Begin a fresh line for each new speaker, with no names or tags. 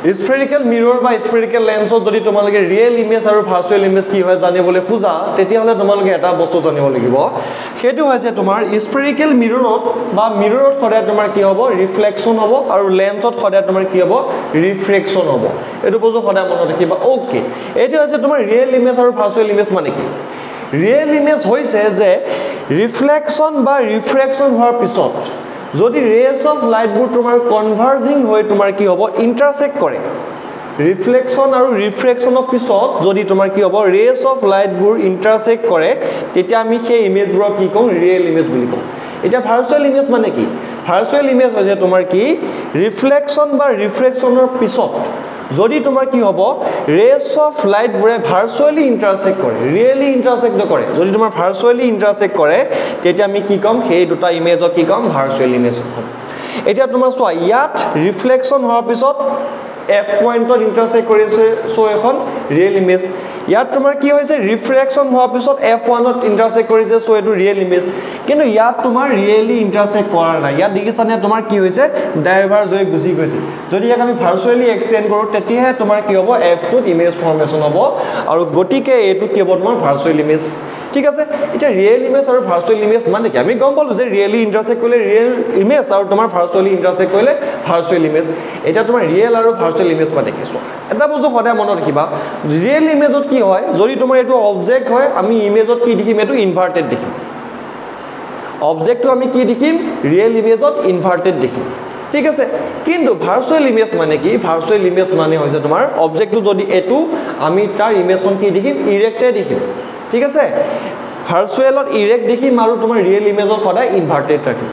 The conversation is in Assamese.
স্ফেৰিকেল মিৰৰ বা স্ফেৰিকেল লেন্সত যদি তোমালোকে ৰিয়েল ইমেজ আৰু ভাৰ্চুৱেল ইমেজ কি হয় জানিবলৈ খোজা তেতিয়াহ'লে তোমালোকে এটা বস্তু জানিব লাগিব সেইটো হৈছে তোমাৰ স্ফেৰিকেল মিৰৰত বা মিৰৰত সদায় তোমাৰ কি হ'ব ৰিফ্লেকশ্যন হ'ব আৰু লেন্সত সদায় তোমাৰ কি হ'ব ৰিফ্ৰেকশ্যন হ'ব এইটো বস্তু সদায় মনত ৰাখিবা ওকে এইটো হৈছে তোমাৰ ৰিয়েল ইমেজ আৰু ভাৰ্চুৱেল ইমেজ মানে কি ৰিয়েল ইমেজ হৈছে যে ৰিফ্লেকশ্যন বা ৰিফ্ৰেকশ্যন হোৱাৰ পিছত যদি ৰেজ অফ লাইটবোৰ তোমাৰ কনভাৰ্জিং হৈ তোমাৰ কি হ'ব ইন্টাৰসেক্ট কৰে ৰিফ্লেকশ্যন আৰু ৰিফ্ৰেকশ্যনৰ পিছত যদি তোমাৰ কি হ'ব ৰেজ অফ লাইটবোৰ ইন্টাৰসেক্ট কৰে তেতিয়া আমি সেই ইমেজবোৰক কি কম ৰিয়েল ইমেজ বুলি কম এতিয়া ভাৰ্চুৱেল ইমেজ মানে কি ভাৰ্চুৱেল ইমেজ হৈছে তোমাৰ কি ৰিফ্লেকশ্যন বা ৰিফ্ৰেকশ্যনৰ পিছত যদি তোমাৰ কি হ'ব ৰেজ অফ লাইটবোৰে ভাৰ্চুৱেলি ইন্টাৰসেক্ট কৰে ৰিয়েলি ইন্টাৰসেক্ট নকৰে যদি তোমাৰ ভাৰ্চুৱেলি ইন্টাৰসেক্ট কৰে তেতিয়া আমি কি কম সেই দুটা ইমেজক কি কম ভাৰ্চুৱেল ইমেজ কম এতিয়া তোমাৰ চোৱা ইয়াত ৰিফ্লেকশ্যন হোৱাৰ পিছত এফ পইণ্টত ইন্টাৰসেক্ট কৰিছে সো এখন ৰিয়েল ইমেজ ইয়াত তোমাৰ কি হৈছে ৰিফ্ৰেকশ্যন হোৱাৰ পিছত F1ত ইন্টাৰসেক্ট কৰিছে সো এটো ৰিয়েল ইমেজ কিন্তু ইয়াত তোমাৰ ৰিয়েলি ইন্টাৰসেক্ট কৰা নাই ইয়াত দেখিছানে তোমাৰ কি হৈছে ডাইভাৰ্জ হৈ গুছি গৈছে যদি ইয়াক আমি ভাৰ্চুৱেলি এক্সটেন্ড কৰো তেতিয়াহে তোমাৰ কি হ'ব F2ত ইমেজ ফৰ্মেশন হ'ব আৰু গতিকে এটো কি হ'ব তোমাৰ ভাৰ্চুৱেল ইমেজ ঠিক আছে এটা ৰিয়েল ইমেজ আৰু ভাৰ্চুৱেল ইমেজ মানে কি আমি গম পালো যে ৰিয়েলি ইন্টাৰসেক্ট কৰিলে ৰিয়েল ইমেজ আৰু তোমাৰ ভাৰ্চুৱেলি ইন্টাৰসেক্ট কৰিলে ভাৰ্চুৱেল ইমেজ এটা তোমাৰ ৰিয়েল আৰু ভাৰ্চুৱেল ইমেজ মানে কি চোৱা এটা বস্তু সদায় মনত ৰাখিবা ৰিয়েল ইমেজত কি হয় যদি তোমাৰ এটো অবজেক্ট হয় আমি ইমেজত কি দেখিম এটো ইনভাৰ্টেড দেখিম অবজেক্টটো আমি কি দেখিম ৰিয়েল ইমেজত ইনভাৰ্টেড দেখিম ঠিক আছে কিন্তু ভাৰ্চুৱেল ইমেজ মানে কি ভাৰ্চুৱেল ইমেজ মানে হৈছে তোমাৰ অবজেক্টটো যদি এটো আমি তাৰ ইমেজখন কি দেখিম ইৰেক্টেড দেখিম ঠিক আছে ভাৰ্চুৱেলত ইৰেক্ট দেখিম আৰু তোমাৰ ৰিয়েল ইমেজত সদায় ইনভাৰ্টেড ৰাখিম